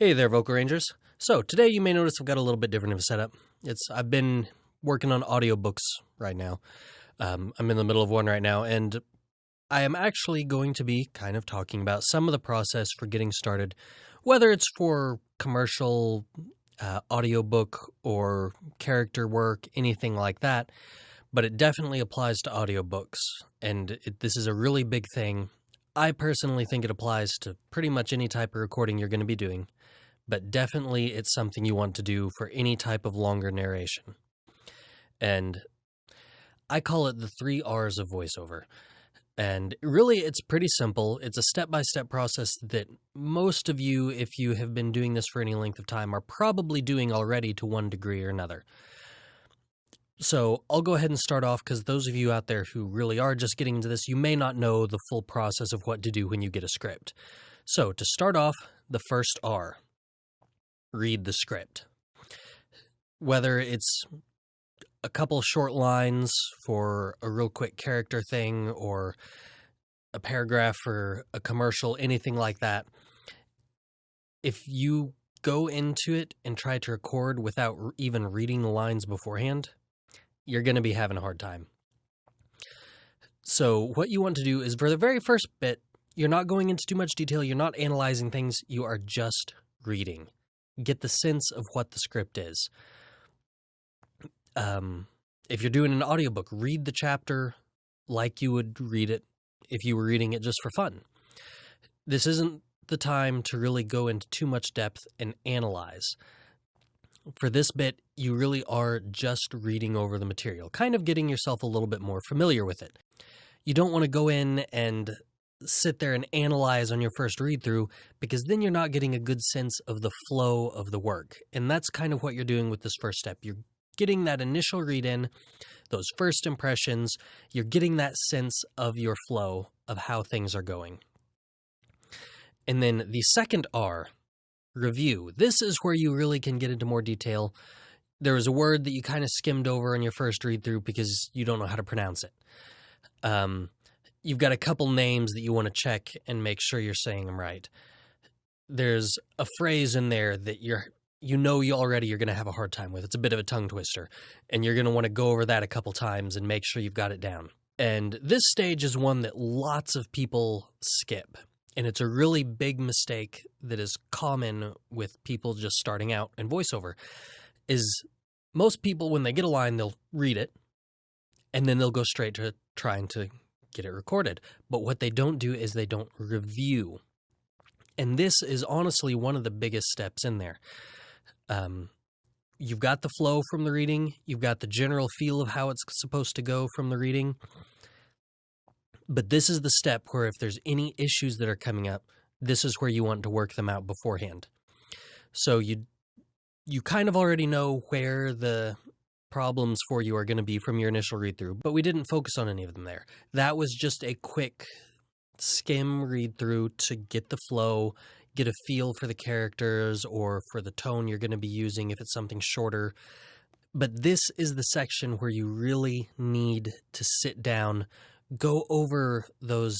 Hey there, Vocal Rangers. So today you may notice I've got a little bit different of a setup. I've been working on audiobooks right now. I'm in the middle of one right now, and I am actually going to be kind of talking about some of the process for getting started, whether it's for commercial audiobook or character work, anything like that. But it definitely applies to audiobooks, and this is a really big thing. I personally think it applies to pretty much any type of recording you're going to be doing, but definitely it's something you want to do for any type of longer narration. And I call it the 3 R's of voiceover. And really, it's pretty simple. It's a step-by-step process that most of you, if you have been doing this for any length of time, are probably doing already to one degree or another. So I'll go ahead and start off, because those of you out there who really are just getting into this, you may not know the full process of what to do when you get a script. So to start off, the first R, read the script. Whether it's a couple short lines for a real quick character thing, or a paragraph for a commercial, anything like that, if you go into it and try to record without even reading the lines beforehand, you're going to be having a hard time. So what you want to do is, for the very first bit, you're not going into too much detail, you're not analyzing things, you are just reading. Get the sense of what the script is. If you're doing an audiobook, read the chapter like you would read it if you were reading it just for fun. This isn't the time to really go into too much depth and analyze. For this bit, you really are just reading over the material, kind of getting yourself a little bit more familiar with it. You don't want to go in and sit there and analyze on your first read-through, because then you're not getting a good sense of the flow of the work. And that's kind of what you're doing with this first step. You're getting that initial read-in, those first impressions, you're getting that sense of your flow of how things are going. And then the second R, review. This is where you really can get into more detail. There was a word that you kind of skimmed over on your first read-through because you don't know how to pronounce it. You've got a couple names that you want to check and make sure you're saying them right. There's a phrase in there that you're going to have a hard time with. It's a bit of a tongue twister, and you're going to want to go over that a couple times and make sure you've got it down. And this stage is one that lots of people skip, and it's a really big mistake that is common with people just starting out in voiceover. Is most people, when they get a line, they'll read it, and then they'll go straight to trying to get it recorded. But what they don't do is they don't review. And this is honestly one of the biggest steps in there. You've got the flow from the reading. You've got the general feel of how it's supposed to go from the reading. But this is the step where if there's any issues that are coming up, this is where you want to work them out beforehand. So you kind of already know where the problems for you are going to be from your initial read-through, but we didn't focus on any of them there. That was just a quick skim read-through to get the flow, get a feel for the characters or for the tone you're going to be using if it's something shorter. But this is the section where you really need to sit down, go over those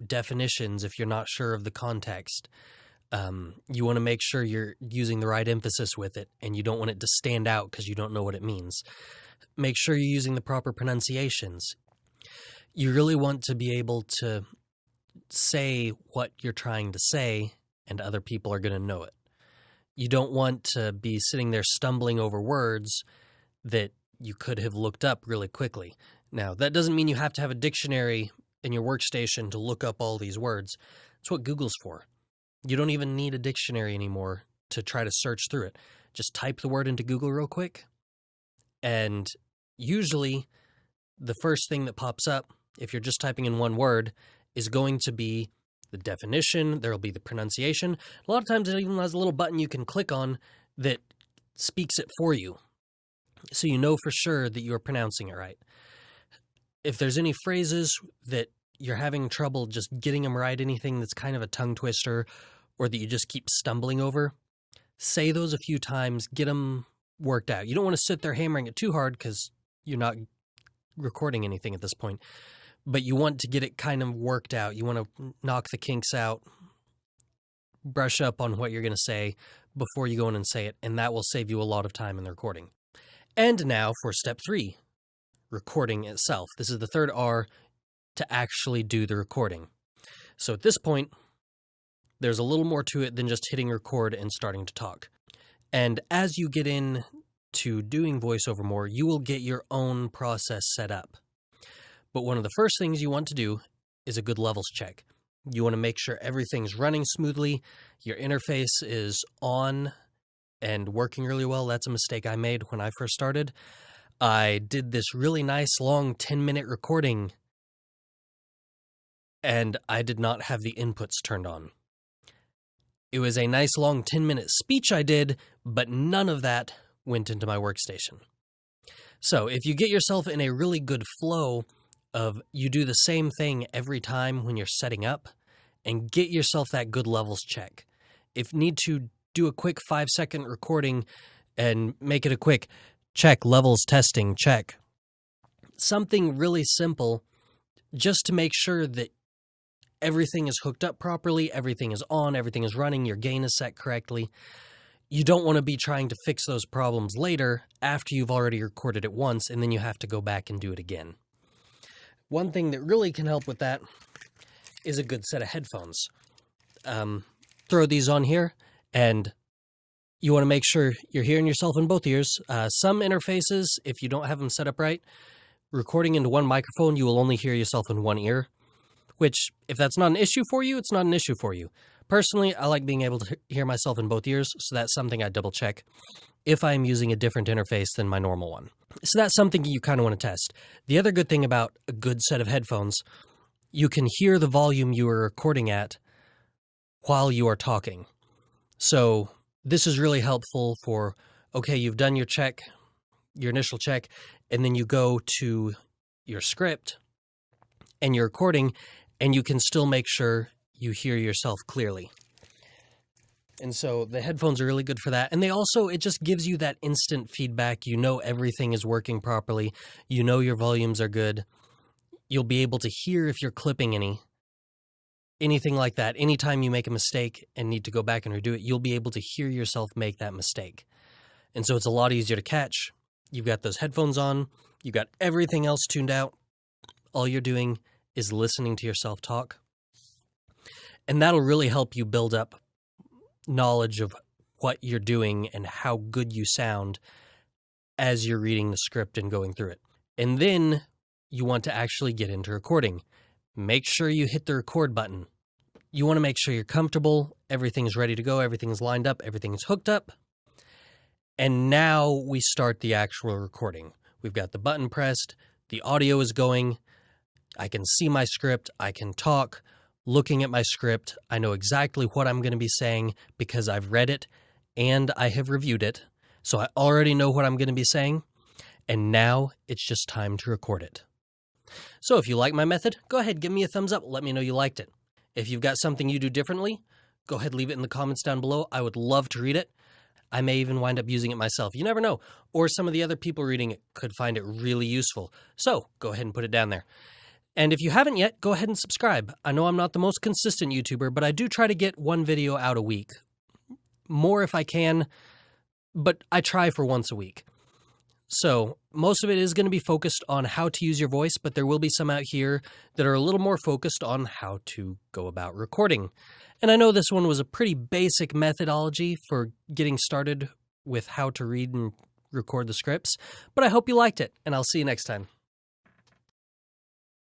definitions if you're not sure of the context. You want to make sure you're using the right emphasis with it, and you don't want it to stand out because you don't know what it means. Make sure you're using the proper pronunciations. You really want to be able to say what you're trying to say, and other people are going to know it. You don't want to be sitting there stumbling over words that you could have looked up really quickly. Now, that doesn't mean you have to have a dictionary in your workstation to look up all these words. That's what Google's for. You don't even need a dictionary anymore to try to search through it. Just type the word into Google real quick, and usually the first thing that pops up, if you're just typing in one word, is going to be the definition. There'll be the pronunciation. A lot of times it even has a little button you can click on that speaks it for you, so you know for sure that you're pronouncing it right. If there's any phrases that you're having trouble just getting them right, anything that's kind of a tongue twister or that you just keep stumbling over, say those a few times, get them worked out. You don't want to sit there hammering it too hard because you're not recording anything at this point, but you want to get it kind of worked out. You want to knock the kinks out, brush up on what you're going to say, before you go in and say it, and that will save you a lot of time in the recording. And now for step 3, recording itself. This is the third R to actually do the recording. So at this point, there's a little more to it than just hitting record and starting to talk. And as you get in to doing voiceover more, you will get your own process set up. But one of the first things you want to do is a good levels check. You want to make sure everything's running smoothly, your interface is on and working really well. That's a mistake I made when I first started. I did this really nice long 10-minute recording and I did not have the inputs turned on. It was a nice long 10-minute speech I did, but none of that went into my workstation. So if you get yourself in a really good flow of you do the same thing every time when you're setting up, and get yourself that good levels check. If need to, do a quick 5-second recording and make it a quick check, levels testing, check. Something really simple just to make sure that everything is hooked up properly, everything is on, everything is running, your gain is set correctly. You don't want to be trying to fix those problems later after you've already recorded it once and then you have to go back and do it again. One thing that really can help with that is a good set of headphones. Throw these on here, and you want to make sure you're hearing yourself in both ears. Some interfaces, if you don't have them set up right, recording into one microphone, you will only hear yourself in one ear, which, if that's not an issue for you, it's not an issue for you. Personally, I like being able to hear myself in both ears, so that's something I double check if I'm using a different interface than my normal one. So that's something you kind of want to test. The other good thing about a good set of headphones, you can hear the volume you are recording at while you are talking. So this is really helpful for, okay, you've done your check, your initial check, and then you go to your script and you're recording, and you can still make sure you hear yourself clearly. And so the headphones are really good for that. And they also, it just gives you that instant feedback. You know everything is working properly. You know your volumes are good. You'll be able to hear if you're clipping anything like that. Anytime you make a mistake and need to go back and redo it, you'll be able to hear yourself make that mistake. And so it's a lot easier to catch. You've got those headphones on. You've got everything else tuned out. All you're doing is listening to yourself talk. And that'll really help you build up knowledge of what you're doing and how good you sound as you're reading the script and going through it. And then you want to actually get into recording. Make sure you hit the record button. You want to make sure you're comfortable, everything's ready to go, everything's lined up, everything's hooked up. And now we start the actual recording. We've got the button pressed, the audio is going, I can see my script, I can talk. Looking at my script, I know exactly what I'm going to be saying because I've read it and I have reviewed it. So I already know what I'm going to be saying. And now it's just time to record it. So if you like my method, go ahead, give me a thumbs up. Let me know you liked it. If you've got something you do differently, go ahead, leave it in the comments down below. I would love to read it. I may even wind up using it myself. You never know. Or some of the other people reading it could find it really useful. So go ahead and put it down there. And if you haven't yet, go ahead and subscribe. I know I'm not the most consistent YouTuber, but I do try to get one video out a week. More if I can, but I try for once a week. So most of it is going to be focused on how to use your voice, but there will be some out here that are a little more focused on how to go about recording. And I know this one was a pretty basic methodology for getting started with how to read and record the scripts, but I hope you liked it, and I'll see you next time.